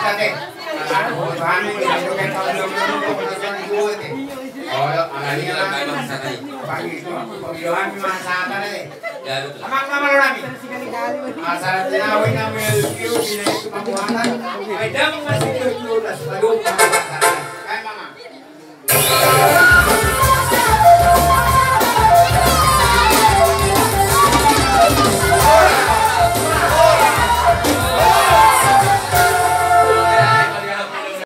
dati. Bahan mo, yung pagluhan mo mga saka na eh. Amak naman rami. Asal tinawin namin yung LQ, pinay ito pamuhanan. Ay, damang masito